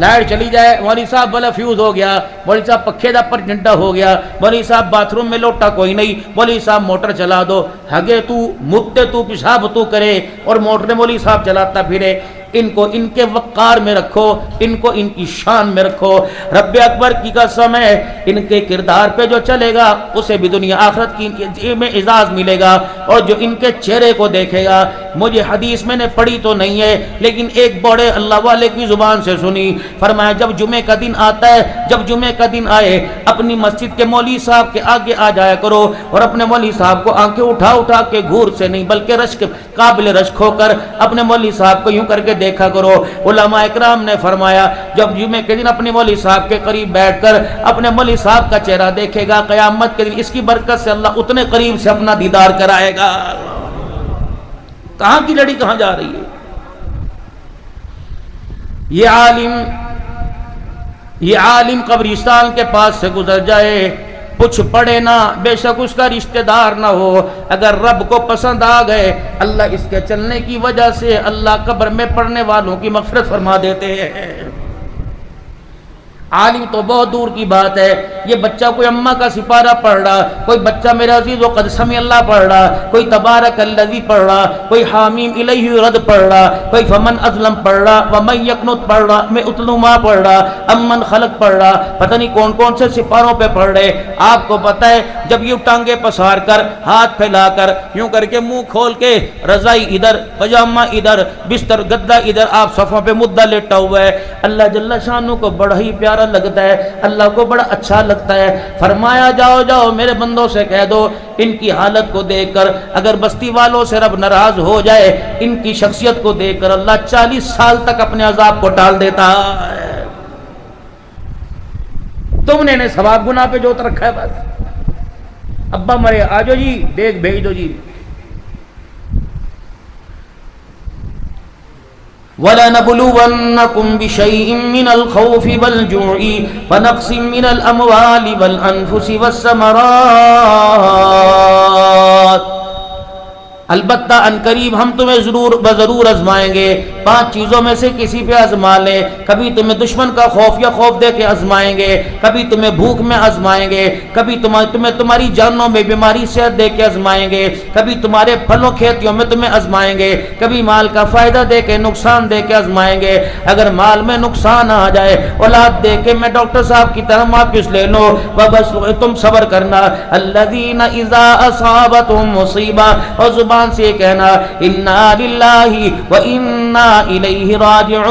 Light چلی جائے، مولوی صاحب بلب فیوز ہو گیا، مولوی صاحب پکھے دا پر جھنڈا ہو گیا، مولوی صاحب باتھ روم میں لوٹا کوئی نہیں، مولوی صاحب موٹر چلا دو، ہگے تو متے تو پیشاب تو کرے اور موٹر مولوی صاحب چلاتا پھرے۔ ان کو ان کے وقار میں رکھو، ان کو ان کی شان میں رکھو۔ رب اکبر کی قسم ہے، ان کے کردار پہ جو چلے گا اسے بھی دنیا آخرت کی میں اعزاز ملے گا، اور جو ان کے چہرے کو دیکھے گا، مجھے حدیث میں نے پڑھی تو نہیں ہے لیکن ایک بڑے اللہ والے کی زبان سے سنی، فرمایا جب جمعے کا دن آتا ہے، جب جمعے کا دن آئے اپنی مسجد کے مولوی صاحب کے آگے آ جایا کرو اور اپنے مولوی صاحب کو آنکھیں اٹھا اٹھا کے گھور سے نہیں بلکہ رشک قابل رشک ہو کر اپنے مولوی صاحب کو یوں کر کے دیکھا کرو۔ علماء اکرام نے فرمایا جب جمعے کے دن اپنے مولوی صاحب کے قریب بیٹھ کر اپنے مولوی صاحب کا چہرہ دیکھے گا، قیامت کے دن اس کی برکت سے اللہ اتنے قریب سے اپنا دیدار کرائے گا۔ کہاں کی لڑی کہاں جا رہی ہے؟ یہ عالم قبرستان کے پاس سے گزر جائے، کچھ پڑے نہ، بے شک اس کا رشتہ دار نہ ہو، اگر رب کو پسند آ گئے اللہ اس کے چلنے کی وجہ سے اللہ قبر میں پڑھنے والوں کی مغفرت فرما دیتے ہیں۔ عالم تو بہت دور کی بات ہے، یہ بچہ کوئی اماں کا سپارہ پڑھ رہا، کوئی بچہ میرے عزیز و قد سمی اللہ پڑھ رہا، کوئی تبارک الذی پڑھ رہا، کوئی حامیم الیہ رد پڑھ رہا، کوئی فمن ازلم پڑھ رہا، ومن یقنط پڑھ رہا، میں اتلو ما پڑھ رہا، امن خلق پڑھ رہا، پتہ نہیں کون کون سے سپاروں پہ پڑھ رہے۔ آپ کو پتہ ہے جب یہ ٹانگیں پسار کر، ہاتھ پھیلا کر، یوں کر کے منہ کھول کے، رضائی ادھر، پجامہ ادھر، بستر گدا ادھر، آپ صفوں پہ مدہ لیٹا ہوا ہے، اللہ جل شانہ کو بڑا ہی پیارا لگتا ہے، اللہ کو بڑا اچھا لگتا ہے۔ فرمایا جاؤ جاؤ میرے بندوں سے کہہ دو ان کی حالت کو دیکھ کر اگر بستی والوں سے رب ناراض ہو جائے، ان کی شخصیت کو دیکھ کر اللہ 40 سال تک اپنے عذاب کو ٹال دیتا ہے۔ تم نے انہیں ثواب گناہ پہ جوت رکھا ہے، بس ابا مرے آجو جی دیکھ بھیج دو جی۔ وَلَنَبْلُوَنَّكُمْ بِشَيْءٍ مِّنَ الْخَوْفِ وَالْجُوعِ وَنَقْصٍ مِّنَ الْأَمْوَالِ وَالْأَنفُسِ وَالثَّمَرَاتِ، البتہ عنقریب ہم تمہیں ضرور آزمائیں گے۔ 5 چیزوں میں سے کسی پہ آزما لیں، کبھی تمہیں دشمن کا خوف یا خوف دے کے آزمائیں گے، کبھی تمہیں بھوک میں آزمائیں گے، کبھی تمہیں تمہاری جانوں میں بیماری صحت دے کے آزمائیں گے، کبھی تمہارے پھلوں کھیتیوں میں تمہیں آزمائیں گے، کبھی مال کا فائدہ دے کے نقصان دے کے آزمائیں گے۔ اگر مال میں نقصان آ جائے، اولاد دے کے میں ڈاکٹر صاحب کی طرح واپس لے لو، بس تم صبر کرنا۔ الذین اذا اصابتهم مصیبہ، اور زبان سے کہنا انا للہ و انا الیہ راجعون۔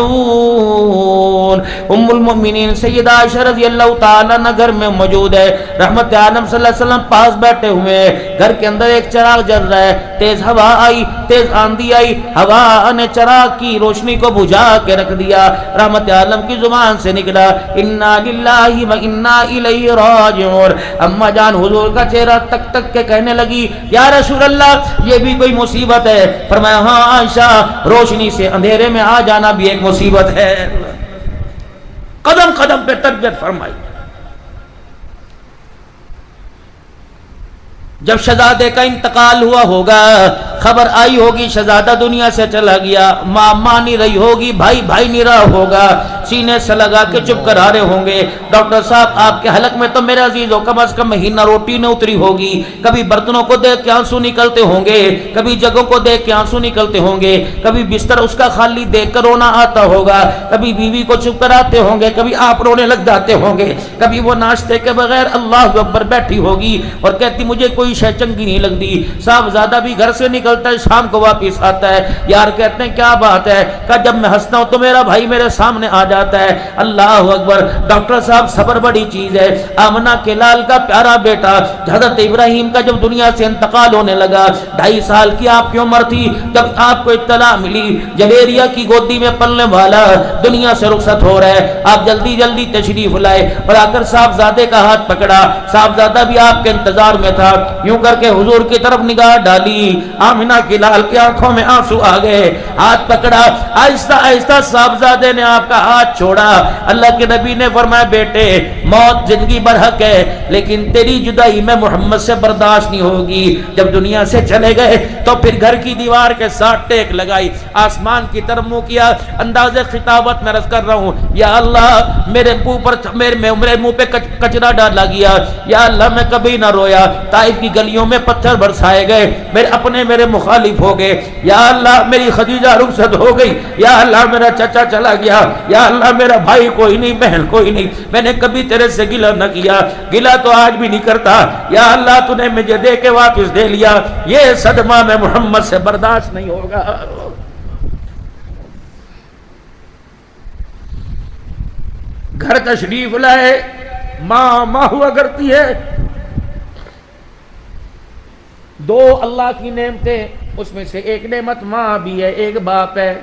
ام المؤمنین سیدہ عائشہ رضی اللہ تعالیٰ عنہ گھر میں موجود ہے، رحمت عالم صلی اللہ علیہ وسلم پاس بیٹھے ہوئے ہیں، گھر کے اندر ایک چراغ جل رہا ہے، تیز ہوا آئی، تیز آندھی آئی، ہوا نے چراغ کی روشنی کو بجھا کے رکھ دیا۔ رحمت عالم کی زبان سے نکلا انا للہ و انا الیہ راجعون۔ اما جان حضور کا چہرہ تک تک کے کہنے لگی یا رسول اللہ یہ بھی کوئی مصیبت ہے؟ فرمایا ہاں عائشہ، روشنی سے اندھیرے میں آ جانا بھی ایک مصیبت ہے۔ قدم قدم پہ تربیت فرمائی۔ جب شہزادے کا انتقال ہوا ہوگا، خبر آئی ہوگی شہزادہ دنیا سے چلا گیا، ماں ماں نہیں رہی ہوگی، بھائی بھائی نہیں رہا ہوگا، سینے سے لگا کے چپ کر آ رہے ہوں گے ڈاکٹر صاحب آپ کے حلق میں تو میرے عزیزوں کم از کم مہینہ روٹی نہ اتری ہوگی، کبھی برتنوں کو دیکھ کے آنسو نکلتے ہوں گے، کبھی جگہوں کو دیکھ کے آنسو نکلتے ہوں گے، کبھی بستر اس کا خالی دیکھ کر رونا آتا ہوگا، کبھی بیوی کو چپ کراتے ہوں گے، کبھی آپ رونے لگ جاتے ہوں گے، کبھی وہ ناشتے کے بغیر اللہ اکبر بیٹھی ہوگی اور کہتی مجھے کوئی شے چنگی نہیں لگتی۔ صاحبزادہ بھی گھر سے نکلتا ہے شام کو واپس آتا ہے، یار کہتے ہیں کیا بات ہے، کہ جب میں ہنستا ہوں تو میرا بھائی میرے سامنے آ جاتا ہے۔ اللہ اکبر، ڈاکٹر صاحب صبر بڑی چیز ہے۔ آمنہ کے لال کا پیارا بیٹا حضرت ابراہیم کا جب دنیا سے انتقال ہونے لگا، 2.5 سال کی آپ کی عمر تھی جب آپ کو اطلاع ملی جلیریا کی گودی میں پلنے والا دنیا سے رخصت ہو رہا ہے، آپ جلدی جلدی تشریف لائے اور آ کر صاحبزادے کا ہاتھ پکڑا۔ صاحبزادہ بھی آپ کے انتظار میں تھا، یوں کر کے حضور کی طرف نگاہ ڈالی، آمنہ کی لال کی آنکھوں میں آنسو آ گئے، ہاتھ پکڑا، آہستہ آہستہ صاحبزادے نے آپ کا ہاتھ چھوڑا۔ اللہ کے نبی نے فرمایا بیٹے موت زندگی برحق ہے لیکن تیری جدائی میں محمد سے برداشت نہیں ہوگی۔ جب دنیا سے چلے گئے تو پھر گھر کی دیوار کے ساتھ ٹیک لگائی، آسمان کی طرف منہ کیا، انداز خطابت میں عرض کر رہا ہوں یا اللہ میرے منہ پر میرے منہ پہ کچرا ڈالا گیا، یا اللہ میں کبھی نہ رویا۔ طائف کی گلیوں میں پتھر برسائے گئے، میرے اپنے میرے مخالف ہو گئے، یا اللہ میری خدیجہ رخصت ہو گئی، یا اللہ میرا چچا چلا گیا، یا اللہ میرا بھائی کوئی نہیں، بہن کوئی نہیں، میں نے کبھی تیرے سے گلہ نہ کیا، گلہ تو آج بھی نہیں کرتا، یا اللہ تو نے مجھے دے کے واپس دے لیا، یہ صدمہ میں محمد سے برداشت نہیں ہوگا۔ گھر تشریف لائے، ماں ہوا کرتی ہے، دو اللہ کی نعمتیں، اس میں سے ایک نعمت ماں بھی ہے، ایک باپ ہے۔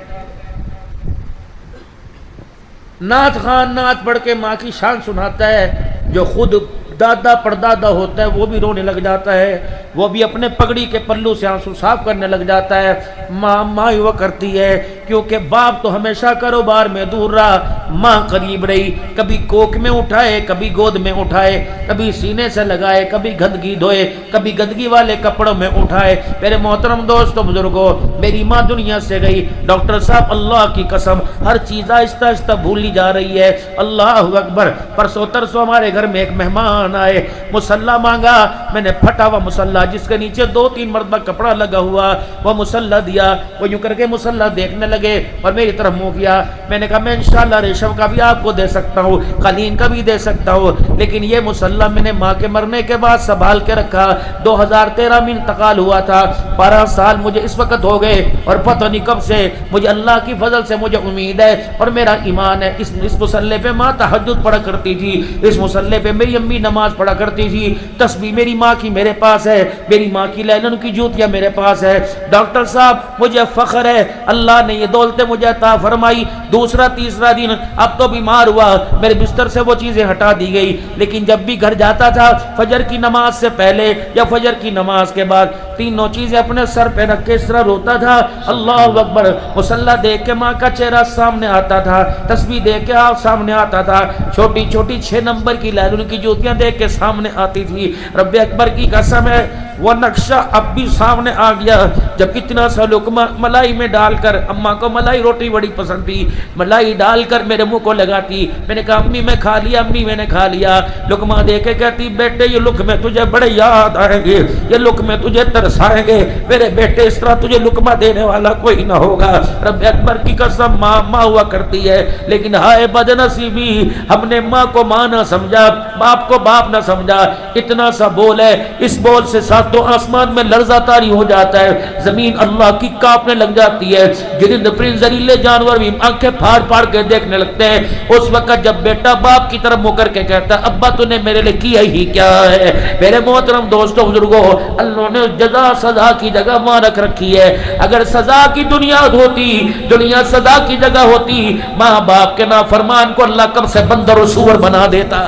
نعت خوان نعت پڑھ کے ماں کی شان سناتا ہے، جو خود دادا پردادا ہوتا ہے وہ بھی رونے لگ جاتا ہے، وہ بھی اپنے پگڑی کے پلو سے آنسو صاف کرنے لگ جاتا ہے۔ ماں ہوا کرتی ہے، کیونکہ باپ تو ہمیشہ کاروبار میں دور رہا، ماں قریب رہی، کبھی کوک میں اٹھائے، کبھی گود میں اٹھائے، کبھی سینے سے لگائے، کبھی گندگی دھوئے، کبھی گندگی والے کپڑوں میں اٹھائے۔ میرے محترم دوستو بزرگوں، میری ماں دنیا سے گئی، ڈاکٹر صاحب اللہ کی قسم ہر چیز آہستہ آہستہ بھولی جا رہی ہے۔ اللہ اکبر، پرسوں ترسوں ہمارے گھر میں ایک مہمان آئے، مسلح مانگا، میں نے پھٹا ہوا مسلح جس کے نیچے 2-3 مرتبہ کپڑا لگا ہوا وہ مسلح دیا، وہ یوں کر کے مسلح دیکھنے لگے اور میری طرف منہ کیا۔ میں نے کہا میں انشاءاللہ ریشم کا بھی آپ کو دے سکتا ہوں، قالین کا بھی دے سکتا ہوں، لیکن یہ مسلح میں نے ماں کے مرنے کے بعد سنبھال کے رکھا۔ 2013 میں انتقال ہوا تھا، 12 سال مجھے اس وقت ہو گئے اور پتہ نہیں کب سے مجھے اللہ کی فضل سے مجھے امید ہے اور میرا ایمان ہے۔ اس مسلح پہ ماں تہجد پڑھا کرتی تھی، اس مسلح پہ میری امی نماز پڑھا کرتی تھی، تسبیح میری ماں کی میرے پاس ہے، میری ماں کی لینن کی جوتیاں میرے پاس ہے۔ ڈاکٹر صاحب مجھے فخر ہے اللہ نے یہ دولتیں مجھے عطا فرمائی۔ دوسرا تیسرا دن اب تو بیمار ہوا، میرے بستر سے وہ چیزیں ہٹا دی گئی، لیکن جب بھی گھر جاتا تھا فجر کی نماز سے پہلے یا فجر کی نماز کے بعد تینوں چیزیں اپنے سر پہ رکھ کے اس طرح روتا تھا۔ اللہ اکبر، مسلح دیکھ کے ماں کا چہرہ سامنے آتا تھا، تسبیح دیکھ کے آپ سامنے آتا تھا، چھوٹی چھوٹی 6 نمبر کی لائلون کی جوتیاں دیکھ کے سامنے آتی تھی۔ رب اکبر کی قسم ہے وہ نقشہ اب بھی سامنے آ گیا۔ جب کتنا سا لقمہ ملائی میں ڈال کر، اماں کو ملائی روٹی بڑی پسند تھی، ملائی ڈال کر میرے منہ کو لگاتی، میں نے کہا امی میں کھا لیا، امی میں نے کھا لیا۔ لقمہ دے کے کہتی بیٹے یہ لقمے تجھے بڑے یاد آئیں گے، یہ لقمے تجھے ترسائیں گے، میرے بیٹے اس طرح تجھے لقمہ دینے والا کوئی نہ ہوگا۔ رب اکبر کی قسم ماں ہوا کرتی ہے، لیکن ہائے بد نصیبی ہم نے ماں کو ماں نہ سمجھا، باپ کو باپ نہ سمجھا۔ اتنا سا بول ہے، اس بول سے ساتوں آسمان میں لرزہ طاری ہو جاتا ہے، زمین اللہ کی کانپنے لگ جاتی ہے، گرد پرند زریلے جانور بھی آنکھیں پھاڑ پھاڑ کے دیکھنے لگتے ہیں۔ اس وقت جب بیٹا باپ کی طرف منہ کر کے کہتا ہے ابا تو نے میرے لیے کیا ہی کیا ہے۔ میرے محترم دوستوں بزرگوں، اللہ نے جزا سزا کی جگہ وہاں رکھ رکھی ہے۔ اگر سزا کی دنیا ہوتی، دنیا سزا کی جگہ ہوتی، ماں باپ کے نافرمان کو اللہ کب سے بندر و سور بنا دیتا۔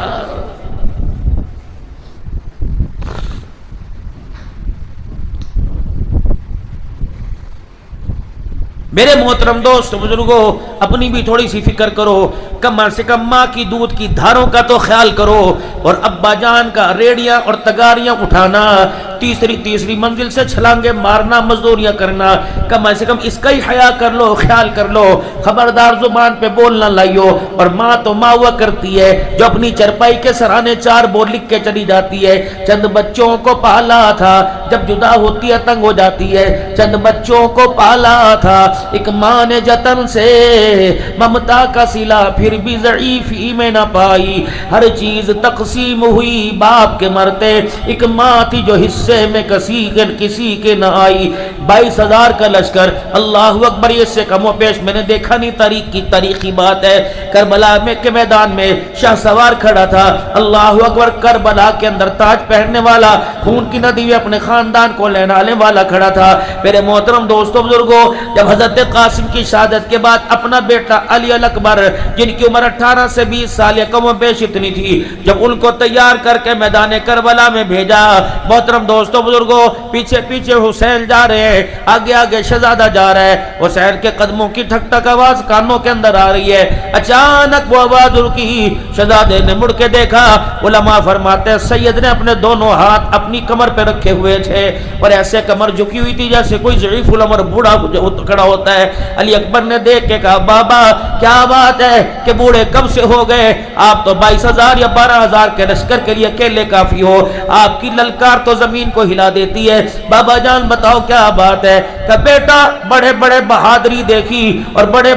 میرے محترم دوست بزرگوں، اپنی بھی تھوڑی سی فکر کرو، کم سے کم ماں کی دودھ کی دھاروں کا تو خیال کرو، اور ابا جان کا ریڑیاں اور تگاریاں اٹھانا، تیسری منزل سے چھلانگے مارنا، مزدوریاں کرنا، کم سے کم اس کا ہی حیا کر لو، خیال کر لو۔ خبردار زبان پہ بولنا لائیو۔ اور ماں تو ماں ہوا کرتی ہے جو اپنی چرپائی کے سرانے 4 بول لکھ کے چلی جاتی ہے، چند بچوں کو پالا تھا، جب جدا ہوتی ہے تنگ ہو جاتی ہے، چند بچوں کو پالا تھا ایک ماں نے جتن سے، ممتا کا صلہ پھر بھی ضعیفی میں نہ پائی، ہر چیز تقسیم ہوئی باپ کے مرتے، ایک ماں تھی جو حصے میں کسی کے نہ آئی۔ 22,000 کا لشکر، اللہ اکبر، یہ سے کم و بیش میں نے دیکھا نہیں، تاریخی بات ہے۔ کربلا کے میدان میں شاہ سوار کھڑا تھا، اللہ اکبر، کربلا کے اندر تاج پہننے والا، خون کی ندی میں اپنے خاندان کو لہلانے والا کھڑا تھا۔ میرے محترم دوستوں بزرگوں، جب حضرت قاسم کی شہادت کے بعد اپنا بیٹا علی الاکبر، جن کی عمر 18 سے 20 سال یا کم و بیش اتنی تھی، جب ان کو تیار کر کے میدان کربلا میں بھیجا، محترم دوستوں بزرگوں، پیچھے پیچھے حسین جا رہے ہیں، آگے آگے شہزادہ جا رہا ہے، حسین کے قدموں کی ٹھک ٹھک آواز کانوں کے اندر آ رہی ہے۔ اچانک وہ آواز رکی، شہزادے نے مڑ کے دیکھا، علماء فرماتے ہیں سید نے اپنے دونوں ہاتھ اپنی کمر پہ رکھے ہوئے تھے اور ایسے کمر جھکی ہوئی تھی جیسے کوئی ضعیف العمر بوڑھا کھڑا ہوتا ہے۔ علی اکبر نے دیکھ کے کہا بابا کیا بات ہے کہ بوڑھے کب سے ہو گئے؟ آپ تو 22,000 یا 12,000 کے لشکر کے لیے اکیلے کافی ہو، آپ کی للکار تو زمین کو ہلا دیتی ہے۔ بابا جان بتاؤ کیا بات ہے؟ کہ بیٹا بڑے بڑے بہادری دیکھی اور بڑے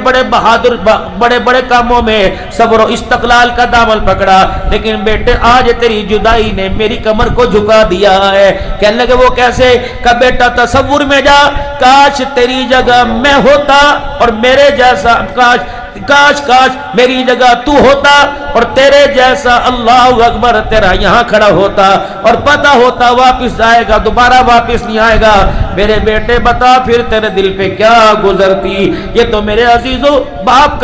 بڑے کاموں میں صبر و استقلال کا دامن پکڑا، لیکن بیٹے آج تیری جدائی نے میری کمر کو جھکا دیا ہے۔ کہنے لگے وہ کیسے؟ کہ بیٹا تصور میں جا، کاش تیری جگہ میں ہوتا اور میرے جیسا کاش میری جگہ تو ہوتا اور تیرے جیسا اللہ اکبر تیرا یہاں کھڑا ہوتا اور پتہ ہوتا واپس آئے گا، دوبارہ واپس نہیں آئے گا۔ میرے بیٹے بتا پھر تیرے دل پہ کیا گزرتی؟ یہ تو میرے عزیزو باپ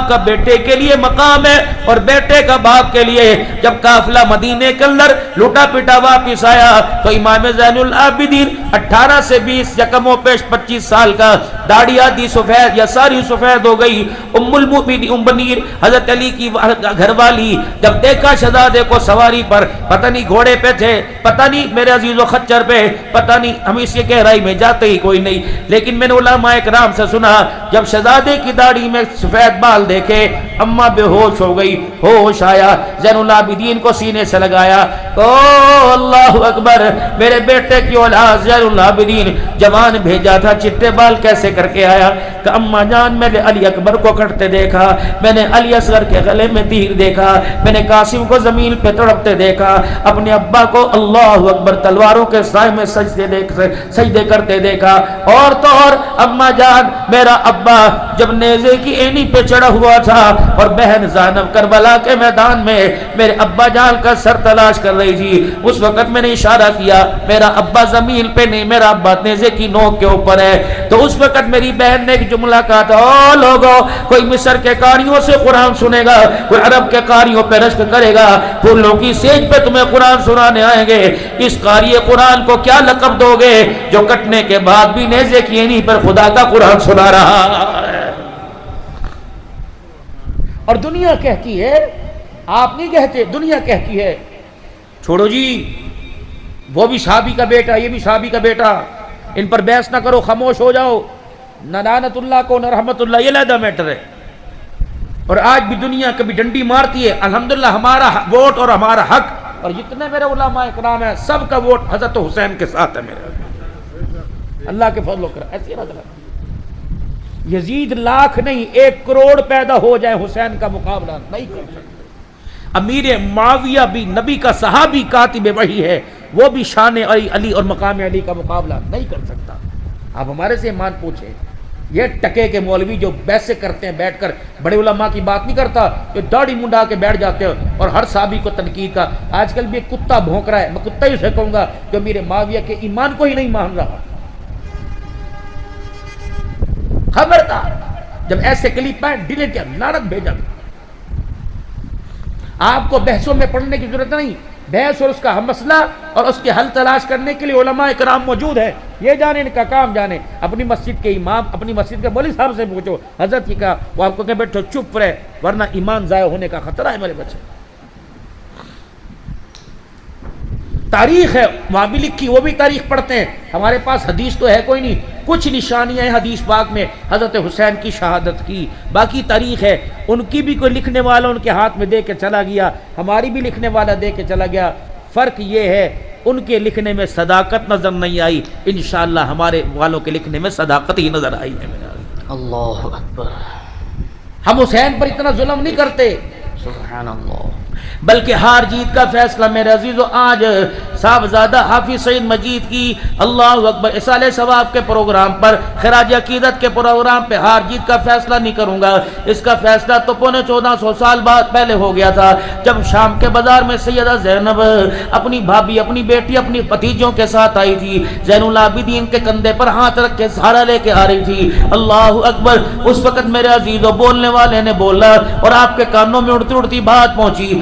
کا بیٹے کے لیے مقام ہے اور بیٹے کا باپ کے لیے۔ جب قافلہ مدینے کے اندر لوٹا پٹا واپس آیا تو امام زین العابدین 18 سے 20 یکم و پیش 25 سال کا، داڑھی آدھی سفید یا ساری سفید ہو گئی۔ ام المؤمنین ام بنیر حضرت علی کی گھر والی جب دیکھا شہزادے کو سواری پر، پتہ نہیں گھوڑے پہ تھے، پتہ نہیں میرے عزیزو خچر پہ، پتہ نہیں ہم اس کے گہرائی میں جاتے ہی کوئی نہیں، لیکن میں نے علماء کرام سے سنا جب شہزادے کی داڑھی میں سفید بال دیکھے اماں بے ہوش ہو گئی، ہوش آیا، زین العابدین کو سینے سے لگایا، او اللہ اکبر، میرے بیٹے کی اولاد زین العابدین جوان بھیجا تھا، چٹے بال کیسے کر کے آیا؟ کہ اماں جان میں نے علی اکبر کو کٹتے دیکھا، میں نے علی اصغر کے گلے میں تیر دیکھا، میں نے قاسم کو زمین پہ تڑپتے دیکھا، اپنے ابا کو اللہ اکبر تلواروں کے سائے میں سجدے کرتے دیکھا، اور تو اور اماں جان میرا ابا جب نیزے کی اینی پہ چڑھا ہوا تھا اور بہن زینب کربلا کے میدان میں میرے ابا جان کا سر تلاش کر رہی تھی، اس وقت میں نے اشارہ کیا میرا ابا زمین پہ نہیں، میرا ابا نیزے کی نوک کے اوپر ہے، تو اس وقت میری بہن نے ایک جملہ کہا تھا، او لوگوں کوئی مصر کے قاریوں سے قرآن سنے گا، کوئی عرب کے قاریوں پہ رشک کرے گا، پھولوں کی سیج پہ تمہیں قرآن سنانے آئیں گے، اس قاری قرآن کو کیا لقب دو گے جو کٹنے کے بعد بھی نیزے کی اینی پر خدا کا قرآن سنا رہا ہے؟ اور دنیا کہتی ہے، آپ نہیں کہتے، دنیا کہتی ہے چھوڑو جی وہ بھی صحابی کا بیٹا، یہ بھی صحابی کا بیٹا، ان پر بحث نہ کرو، خاموش ہو جاؤ، نہ لعنت اللہ کو نہ رحمت اللہ، یہ علیحدہ میٹر ہے۔ اور آج بھی دنیا کبھی ڈنڈی مارتی ہے، الحمدللہ ہمارا ووٹ اور ہمارا حق، اور جتنے میرے علماء اکرام ہیں سب کا ووٹ حضرت حسین کے ساتھ ہے میرے، اللہ کے فضل و کرم، ایسی رضا یزید لاکھ نہیں 1 کروڑ پیدا ہو جائے حسین کا مقابلہ نہیں کر سکتے۔ امیر معاویہ بھی نبی کا صحابی کاتب وحی ہے، وہ بھی شان علی اور مقام علی کا مقابلہ نہیں کر سکتا۔ آپ ہمارے سے ایمان پوچھیں، یہ ٹکے کے مولوی جو بیسے کرتے ہیں بیٹھ کر، بڑے علماء کی بات نہیں کرتا، جو داڑھی منڈا کے بیٹھ جاتے ہیں اور ہر صحابی کو تنقید کا، آج کل بھی ایک کتا بھونک رہا ہے، میں کتا ہی اسے کہوں گا جو میرے معاویہ کے ایمان کو ہی نہیں مان رہا۔ خبردار، جب ایسے کلپ آئے ڈیلیٹ کیا، لعنت بھیجا۔ آپ کو بحثوں میں پڑھنے کی ضرورت نہیں، بحث اور اس کا مسئلہ اور اس کے حل تلاش کرنے کے لیے علماء کرام موجود ہیں، یہ جانے ان کا کام جانے۔ اپنی مسجد کے امام، اپنی مسجد کے مولوی صاحب سے پوچھو حضرت کی کہا، وہ آپ کو کہ بیٹھو چپ رہے ورنہ ایمان ضائع ہونے کا خطرہ ہے میرے بچے۔ تاریخ ہے وہاں بھی لکھی، وہ بھی تاریخ پڑھتے ہیں، ہمارے پاس حدیث تو ہے کوئی نہیں، کچھ نشانیاں ہیں حدیث پاک میں حضرت حسین کی شہادت کی، باقی تاریخ ہے، ان کی بھی کوئی لکھنے والا ان کے ہاتھ میں دے کے چلا گیا، ہماری بھی لکھنے والا دے کے چلا گیا، فرق یہ ہے ان کے لکھنے میں صداقت نظر نہیں آئی، انشاءاللہ ہمارے والوں کے لکھنے میں صداقت ہی نظر آئی ہے۔ اللہ اکبر، ہم حسین پر اتنا ظلم نہیں کرتے، سبحان اللہ، بلکہ ہار جیت کا فیصلہ میرے عزیزو آج صاحبزادہ حافظ سعید مجید کی اللہ اکبر اصالہ ثواب کے پروگرام پر، خراج عقیدت کے پروگرام پہ ہار جیت کا فیصلہ نہیں کروں گا، اس کا فیصلہ تو 1450 سال بعد پہلے ہو گیا تھا، جب شام کے بازار میں سیدہ زینب اپنی بھابھی، اپنی بیٹی، اپنی بھتیجوں کے ساتھ آئی تھی، زین العابدین کے کندھے پر ہاتھ رکھ کے سہارا لے کے آ رہی تھی، اللہ اکبر، اس وقت میرے عزیزو بولنے والے نے بولا اور آپ کے کانوں میں اڑتی اڑتی بات پہنچی،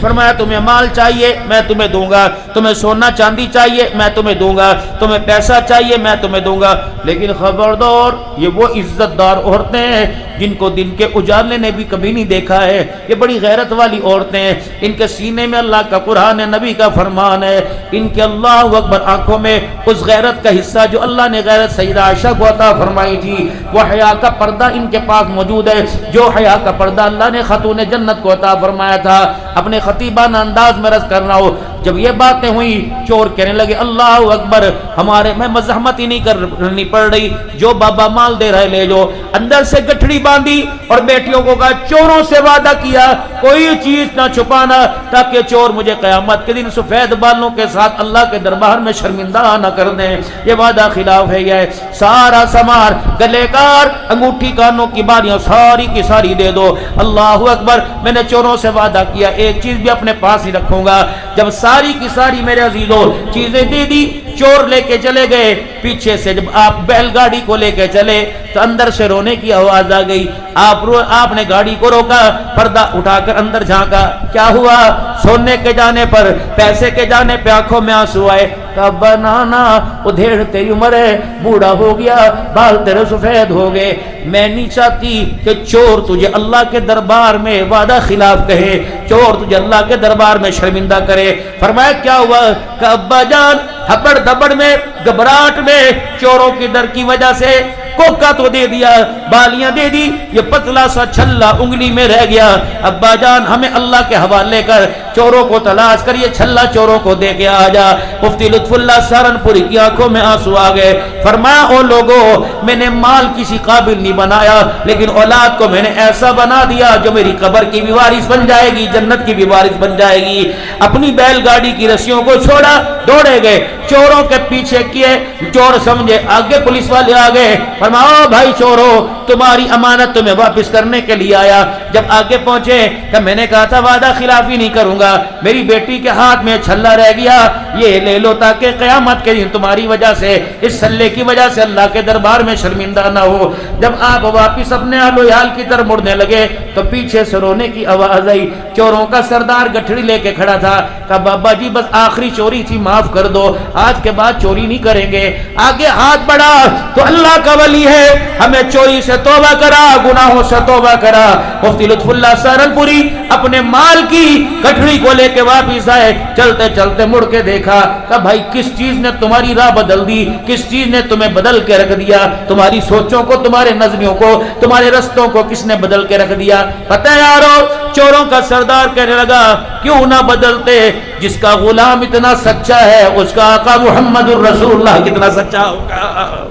فرمایا تمہیں مال چاہیے میں تمہیں دوں گا, تمہیں سونا چاندی چاہیے میں تمہیں دوں گا, تمہیں پیسہ چاہیے میں تمہیں دوں گا, لیکن خبردار یہ وہ عزت دار عورتیں ہیں جن کو دن کے اجالے نے بھی کبھی نہیں دیکھا ہے. یہ بڑی غیرت والی عورتیں ہیں, ان کے سینے میں اللہ کا قرآن ہے, نبی کا فرمان ہے, ان کے اللہ اکبر آنکھوں میں اس غیرت کا حصہ جو اللہ نے غیرت سیدہ عائشہ کو عطا فرمائی تھی وہ حیا کا پردہ ان کے پاس موجود ہے, جو حیا کا پردہ اللہ نے خاتون جنت کو عطا فرمایا تھا. اپنے خطیبانہ انداز میں رض کر رہا ہوں, جب یہ باتیں ہوئی چور کہنے لگے اللہ اکبر, ہمارے میں مزاحمت ہی نہیں کرنی پڑ رہی, جو بابا مال دے رہے لے جو. اندر سے گٹھڑی باندھی اور بیٹیوں کو کہا چوروں سے وعدہ کیا کوئی چیز نہ چھپانا تاکہ چور مجھے قیامت کے دن سفید بالوں کے ساتھ اللہ کے دربار میں شرمندہ نہ کر دیں. یہ وعدہ خلاف ہے. یہ سارا سمار گلے کار انگوٹھی کانوں کی بالیاں ساری کی ساری دے دو. اللہ اکبر, میں نے چوروں سے وعدہ کیا ایک چیز بھی اپنے پاس ہی رکھوں گا. جب ساری کی ساری میرے عزیزوں چیزیں دے دی, چور لے کے چلے گئے. پیچھے سے جب آپ بیل گاڑی کو لے کے چلے تو اندر سے رونے کی آواز آ گئی. آپ نے گاڑی کو روکا, پردہ اٹھا کر اندر جھانکا, کیا ہوا؟ سونے کے جانے پر, پیسے کے جانے پہ آنکھوں میں آنسو آئے. کہا بنانا ادھیڑ تیری عمر ہے, بوڑھا ہو گیا, بال تیرے سفید ہو گئے, میں نہیں چاہتی کہ چور تجھے اللہ کے دربار میں وعدہ خلاف کہے, چور تجھے اللہ کے دربار میں شرمندہ کرے. فرمایا کیا ہوا؟ کہ ابا جان ہبڑ دبڑ میں گھبراہٹ میں چوروں کی ڈر کی وجہ سے کوکا تو دے دیا, بالیاں دے دی, یہ پتلا سا چھلا انگلی میں رہ گیا. ابا جان ہمیں اللہ کے حوالے کر, چوروں کو تلاش کر, یہ چھلا چوروں کو دے کے آ جا. مفتی لطف اللہ سہارنپوری کی آنکھوں میں آنسو آ گئے. فرمایا او لوگوں, میں نے مال کسی قابل نہیں بنایا, لیکن اولاد کو میں نے ایسا بنا دیا جو میری قبر کی بھی وارث بن جائے گی, جنت کی بھی وارث بن جائے گی. اپنی بیل گاڑی کی رسیوں کو چھوڑا, دوڑے گئے, چوروں کے پیچھے کیے, چور سمجھے آگے پولیس والے آ گئے. فرمایا بھائی چورو, تمہاری امانت تمہیں واپس کرنے کے لیے آیا. جب آگے پہنچے کہ میں نے کہا تھا وعدہ خلافی نہیں کروں گا, میری بیٹی کے ہاتھ میں چھلا رہ گیا, یہ لے لو تاکہ قیامت کے دن تمہاری وجہ سے, اس چھلے کی وجہ سے اللہ کے دربار میں شرمندہ نہ ہو. جب آپ واپس اپنے آل و عیال کی طرف مڑنے لگے تو پیچھے سے رونے کی آواز آئی. چوروں کا سردار گٹھڑی لے کے کھڑا تھا. کہا بابا جی بس آخری چوری تھی, معاف کر دو, آج کے بعد چوری نہیں کریں گے. آگے ہاتھ بڑھا تو اللہ کا ولی ہے, ہمیں چوری سے توبہ کرا, گناہوں سے توبہ کرا. مفتی لطف اللہ سہارنپوری اپنے مال کی گٹھڑی کو لے کے واپس آئے. چلتے چلتے مڑ کے دیکھا کہ بھائی کس چیز نے تمہاری راہ بدل دی, کس چیز نے تمہیں بدل کے رکھ دیا, تمہاری سوچوں کو, تمہارے نظریوں کو, تمہارے رستوں کو کس نے بدل کے رکھ دیا؟ پتہ ہے یارو, چوروں کا سردار کہنے لگا کیوں نہ بدلتے, جس کا غلام اتنا سچا ہے اس کا آقا محمد الرسول اللہ کتنا سچا ہوگا.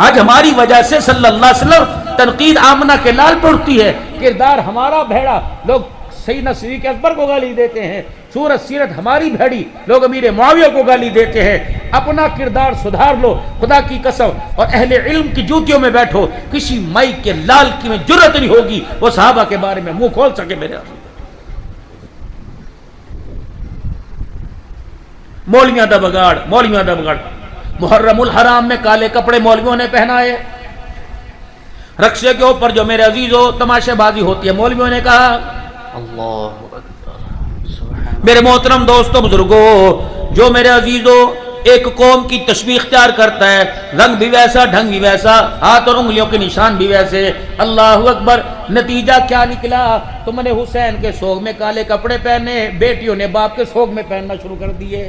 آج ہماری وجہ سے صلی اللہ علیہ وسلم تنقید آمنہ کے لال پڑتی ہے, کردار ہمارا بھیڑا, لوگ سیدنا صدیق اکبر کو گالی دیتے ہیں, صورت سیرت ہماری بھیڑی, لوگ امیر معاویہ کو گالی دیتے ہیں. اپنا کردار سدھار لو خدا کی قسم, اور اہل علم کی جوتیوں میں بیٹھو, کسی مائی کے لال کی میں جرت نہیں ہوگی وہ صحابہ کے بارے میں منہ کھول سکے. میرے مولویاں دا بگاڑ, مولویاں دا بگاڑ. محرم الحرام میں کالے کپڑے مولویوں نے پہنائے, رقصے کے اوپر جو میرے عزیزو تماشے بازی ہوتی ہے. مولویوں نے کہا اللہ اکبر. میرے محترم دوستوں بزرگوں, جو میرے عزیزو ایک قوم کی تشبیہ اختیار کرتا ہے, رنگ بھی ویسا, ڈھنگ بھی ویسا, ہاتھ اور انگلیوں کے نشان بھی ویسے. اللہ اکبر. نتیجہ کیا نکلا؟ تم نے حسین کے سوگ میں کالے کپڑے پہنے, بیٹیوں نے باپ کے سوگ میں پہننا شروع کر دیے.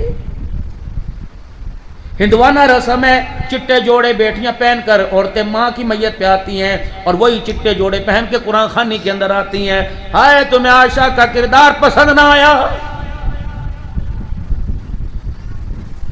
ہندوانہ رسم ہے, چٹے جوڑے بیٹیاں پہن کر عورتیں ماں کی میت پہ آتی ہیں اور وہی چٹے جوڑے پہن کے قرآن خوانی کے اندر آتی ہیں. ہائے تمہیں عائشہ کا کردار پسند نہ آیا؟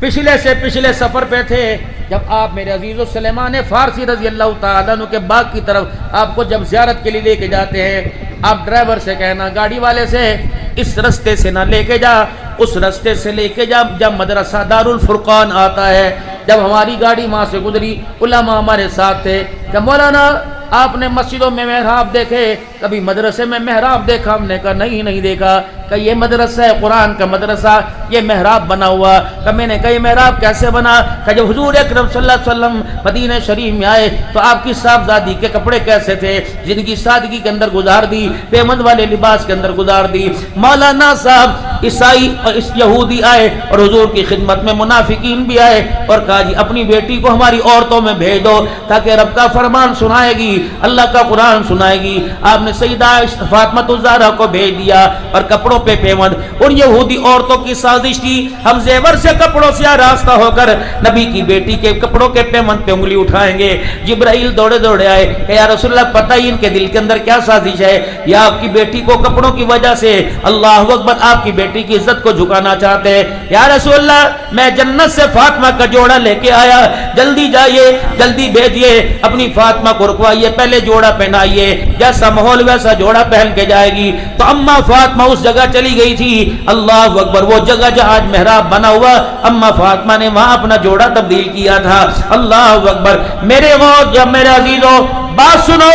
پچھلے سے پچھلے سفر پہ تھے جب آپ میرے عزیز و سلیمان فارسی رضی اللہ تعالیٰ عنہ کے باغ کی طرف آپ کو جب زیارت کے لیے لے کے جاتے ہیں, آپ ڈرائیور سے کہنا, گاڑی والے سے, اس رستے سے نہ لے کے جا, اس رستے سے لے کے جا جب مدرسہ دارالفرقان آتا ہے. جب ہماری گاڑی وہاں سے گزری, علماء ہمارے ساتھ تھے کہ مولانا آپ نے مسجدوں میں محراب دیکھے, کبھی مدرسے میں محراب دیکھا؟ ہم نے کہا نہیں نہیں دیکھا۔ کہ یہ مدرسہ ہے قرآن کا مدرسہ، یہ محراب بنا ہوا۔ کہ میں نے کہا یہ محراب کیسے بنا؟ کہ جب حضور اکرم صلی اللہ علیہ وسلم مدینہ شریف میں آئے تو آپ کی صاحبزادی کے کپڑے کیسے تھے؟ زندگی سادگی کے اندر گزار دی، پیمند والے لباس کے اندر گزار دی۔ مولانا صاحب عیسائی اور یہودی آئے اور حضور کی خدمت میں منافقین بھی آئے اور کہا جی اپنی بیٹی کو ہماری عورتوں میں بھیج دو تاکہ رب کا فرمان سنائے گی، اللہ کا قرآن سنائے گی۔ آپ نے سیدہ فاطمہ الزہرا کو بھیج دیا اور کپڑوں پہ پیمند۔ اور یہودی عورتوں کی سازش تھی ہم زیور سے کپڑوں سے آراستہ ہو کر نبی کی بیٹی کے کپڑوں کے پیمند پہ انگلی اٹھائیں گے۔ جبرائیل دوڑے دوڑے آئے کہ یا رسول اللہ پتہ ہی ان کے دل کے اندر کیا سازش ہے، یا آپ کی بیٹی کو کپڑوں کی وجہ سے اللہ اکبر آپ کی بیٹی کی عزت کو جھکانا چاہتے ہیں۔ یا رسول اللہ میں جنت سے فاطمہ کا جوڑا لے کے آیا، جلدی جائیے جلدی بھیجیے، اپنی فاطمہ کو رکوائیے، پہلے جوڑا پہنائیے، جیسا ماحول ویسا جوڑا پہن کے جائے گی۔ تو اما فاطمہ اس جگہ چلی گئی تھی، اللہ اکبر، وہ جگہ جہاں آج محراب بنا ہوا اما فاطمہ نے وہاں اپنا جوڑا تبدیل کیا تھا۔ اللہ اکبر۔ میرے جب میرے عزیزوں بات سنو،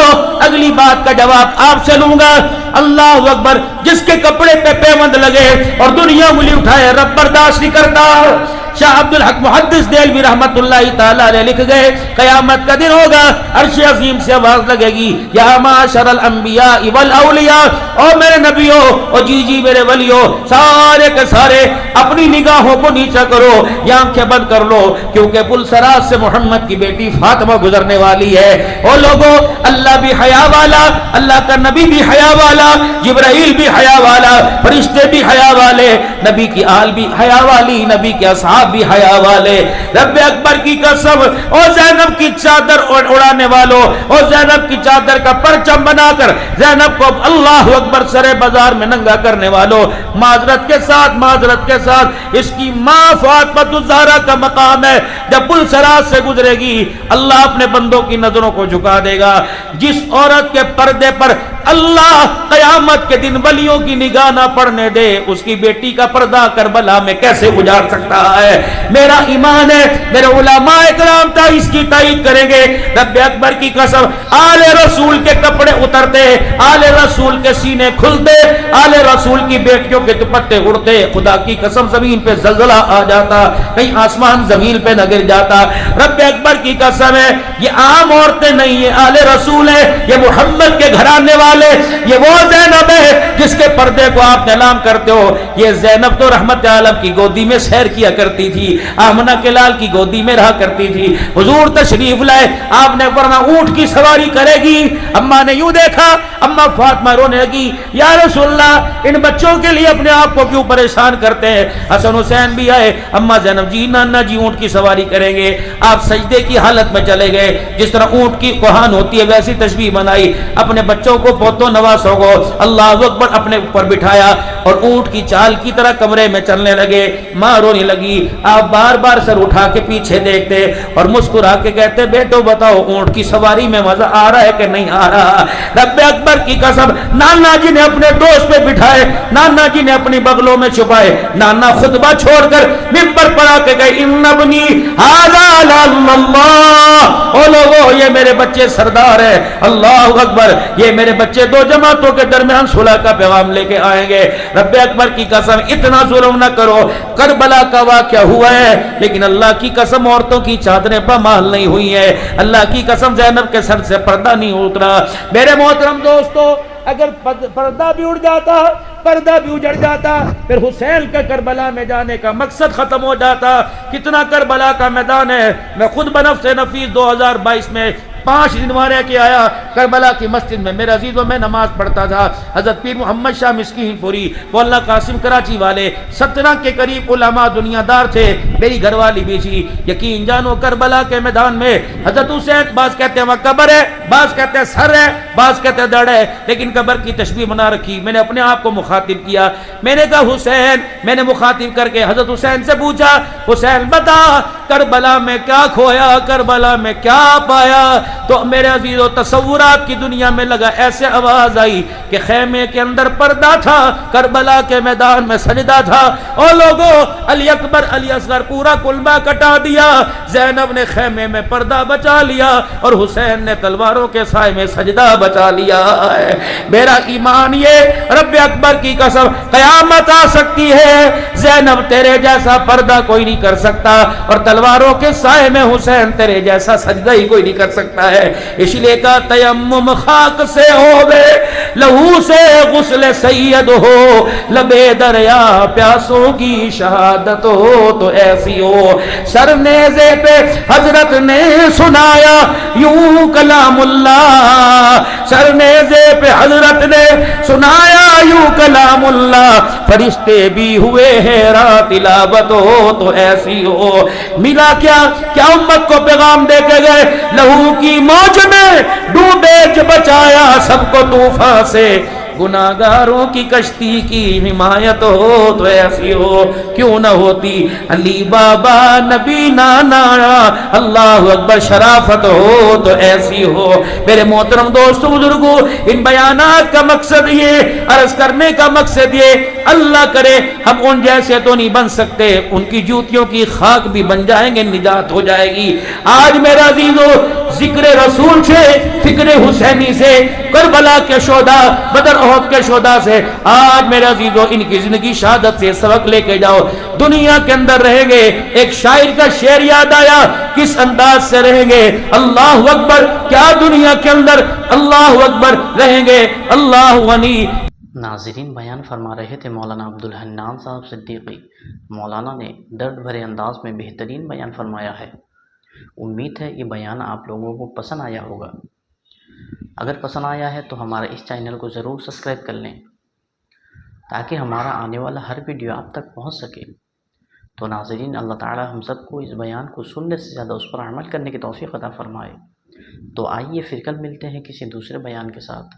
اگلی بات کا جواب آپ سے لوں گا۔ اللہ اکبر، جس کے کپڑے پہ پیوند لگے اور دنیا انگلی اٹھائے رب برداشت نہیں کرتا۔ شاہ عبد الحق محدث دہلوی رحمت اللہ تعالی علیہ لکھ گئے قیامت کا دن ہوگا، عرش عظیم سے آواز لگے گی یا معاشر الانبیاء والاولیاء، او میرے نبیوں او جی میرے ولیوں، سارے کے سارے اپنی نگاہوں کو نیچا کرو یا آنکھیں بند کر لو، کیونکہ پل صراط سے محمد کی بیٹی فاطمہ گزرنے والی ہے۔ او لوگوں، اللہ بھی حیا والا، اللہ کا نبی بھی حیا والا، جبرائیل بھی حیا والا، فرشتے بھی حیا والے، نبی کی آل بھی حیا والی، نبی کے اصحاب بھی حیا والے۔ رب اکبر کی قسم، او زینب کی چادر اڑانے والوں، او زینب کی چادر کا پرچم بنا کر زینب کو اللہ اکبر سرے بازار میں ننگا کرنے والوں، معذرت کے ساتھ اس کی ماں فاطمہ الزہرا کا مقام ہے، جب پل صراط سے گزرے گی اللہ اپنے بندوں کی نظروں کو جھکا دے گا۔ جس عورت کے پردے پر اللہ قیامت کے دن ولیوں کی نگاہ نہ پڑنے دے، اس کی بیٹی کا پردہ کربلا میں کیسے اجاڑ سکتا ہے؟ میرا ایمان ہے، میرے علماء اکرام تا اس کی تائید کریں گے، رب اکبر کی قسم، آل رسول کے کپڑے اترتے، آل رسول کے سینے کھلتے، آل رسول کی بیٹیوں کے دوپٹے اڑتے، خدا کی قسم زمین پہ زلزلہ آ جاتا، کہیں آسمان زمین پہ نہ گر جاتا۔ رب اکبر کی قسم ہے، یہ عام عورتیں نہیں، یہ آل رسول ہے، یہ محمد کے گھرانے والے، یہ وہ زینب ہے جس کے پردے کو آپ اعلان کرتے ہو۔ یہ زینب تو رحمت عالم کی گودی میں سیر کیا کرتی تھی، آمنہ کے لال کی گودی میں رہا کرتی تھی۔ حضور تشریف لائے، آپ نے ورنہ اونٹ کی سواری کرے گی، اماں نے یوں دیکھا، اماں فاطمہ رونے لگی، یا رسول اللہ ان بچوں کے لیے اپنے آپ کو کیوں پریشان کرتے ہیں؟ حسن حسین بھی آئے، اماں زینب جی نانا جی اونٹ کی سواری کریں گے۔ آپ سجدے کی حالت میں چلے گئے، جس طرح اونٹ کی کوہان ہوتی ہے ویسی تشبیہ بنائی، اپنے بچوں کو پوتوں نواسوں کو اللہ اکبر اپنے اوپر بٹھایا اور اونٹ کی چال کی طرح کمرے میں چلنے لگے۔ ماں رونے لگی، آپ بار بار سر اٹھا کے پیچھے دیکھتے اور مسکرا کے کہتے بیٹو بتاؤ اونٹ کی سواری میں مزہ آ رہا ہے کہ نہیں آ رہا؟ رب اکبر کی قسم، نانا جی نے اپنے دوست پہ بٹھائے، نانا جی نے اپنی بغلوں میں چھپائے، نانا خطبہ چھوڑ کر منبر پر آ کے گئے، ان ابنی ھذا اللہ، او لوگو یہ میرے بچے سردار ہیں، اللہ اکبر، یہ میرے بچے دو جماعتوں کے درمیان صلح کا پیغام لے کے آئیں گے۔ رب اکبر کی قسم اتنا ظلم نہ کرو، کربلا کا واقعہ ہوا ہے لیکن اللہ کی قسم عورتوں کی چادریں پامال نہیں ہوئی ہیں، اللہ کی قسم زینب کے سر سے پردہ نہیں اترا۔ میرے محترم دوستو، اگر پردہ بھی اڑ جاتا، پردہ بھی اجڑ جاتا، پھر حسین کے کربلا میں جانے کا مقصد ختم ہو جاتا۔ کتنا کربلا کا میدان ہے، میں خود بنفس نفیس 2022 میں 5 دن وہاں رہ کے آیا کربلا کی مسجد میں، میرے عزیزوں میں نماز پڑھتا تھا۔ حضرت پیر محمد شاہ مسکین پوری مولانا قاسم کراچی والے 17 کے قریب علماء دنیا دار تھے، میری گھر والی بھی تھی۔ یقین جانو کربلا کے میدان میں حضرت حسین، بعض کہتے ہیں وہاں قبر ہے، بعض کہتے ہیں سر ہے، بعض کہتے ہیں دڑ ہے، لیکن قبر کی تشبیہ بنا رکھی۔ میں نے اپنے آپ کو مخاطب کیا، میں نے کہا حسین، میں نے مخاطب کر کے حضرت حسین سے پوچھا، حسین بتا کربلا میں کیا کھویا، کربلا میں کیا پایا؟ تو میرے عزیزو تصور رات کی دنیا میں لگا، ایسے آواز آئی کہ خیمے کے اندر پردہ تھا، کربلا کے میدان میں سجدہ تھا۔ او لوگو، علی اکبر علی اصغر پورا کلبہ کٹا دیا، زینب نے خیمے میں پردہ بچا لیا، اور حسین نے تلواروں کے سائے میں سجدہ بچا لیا ہے۔ میرا ایمان یہ، رب اکبر کی قسم، قیامت آ سکتی ہے، زینب تیرے جیسا پردہ کوئی نہیں کر سکتا، اور تلواروں کے سائے میں حسین تیرے جیسا سجدہ ہی کوئی نہیں کر سکتا ہے۔ اس لیے کہا تیمم خاک سے ہووے، لہو سے غسل سید ہو، لبے دریا پیاسوں کی شہادت ہو تو ایسی ہو۔ سر نیزے پہ حضرت نے سنایا یوں کلام اللہ، سر نیزے پہ حضرت نے سنایا یوں کلام اللہ، فرشتے بھی ہوئے حیران تلاوت ہو تو ایسی ہو۔ ملا کیا امت کو پیغام دے کے گئے، لہو کی موج میں ڈوبے بچایا سب کو طوفان سے، گناہگاروں کی کشتی کی حمایت ہو تو ایسی ہو۔ کیوں نہ ہوتی علی بابا نبی نانا، اللہ اکبر شرافت ہو تو ایسی ہو۔ میرے محترم دوستو بزرگو، ان بیانات کا مقصد یہ، عرض کرنے کا مقصد یہ، اللہ کرے ہم ان جیسے تو نہیں بن سکتے، ان کی جوتیوں کی خاک بھی بن جائیں گے، نجات ہو جائے گی۔ آج میرا عزیزو، ذکر رسول سے، فکر حسینی سے، کربلا کے شہداء، بدر احد کے شہداء سے، آج میرے عزیزو ان کی زندگی شہادت سے سبق لے کے جاؤ۔ دنیا کے اندر رہیں گے، ایک شاعر کا شعر یاد آیا، کس انداز سے رہیں گے، اللہ اکبر، کیا دنیا کے اندر اللہ اکبر رہیں گے، اللہ غنی۔ ناظرین، بیان فرما رہے تھے مولانا عبدالحنان صاحب صدیقی۔ مولانا نے درد بھرے انداز میں بہترین بیان فرمایا ہے۔ امید ہے یہ بیان آپ لوگوں کو پسند آیا ہوگا۔ اگر پسند آیا ہے تو ہمارے اس چینل کو ضرور سبسکرائب کر لیں تاکہ ہمارا آنے والا ہر ویڈیو آپ تک پہنچ سکے۔ تو ناظرین، اللہ تعالی ہم سب کو اس بیان کو سننے سے زیادہ اس پر عمل کرنے کی توفیق عطا فرمائے۔ تو آئیے پھر کل ملتے ہیں کسی دوسرے بیان کے ساتھ۔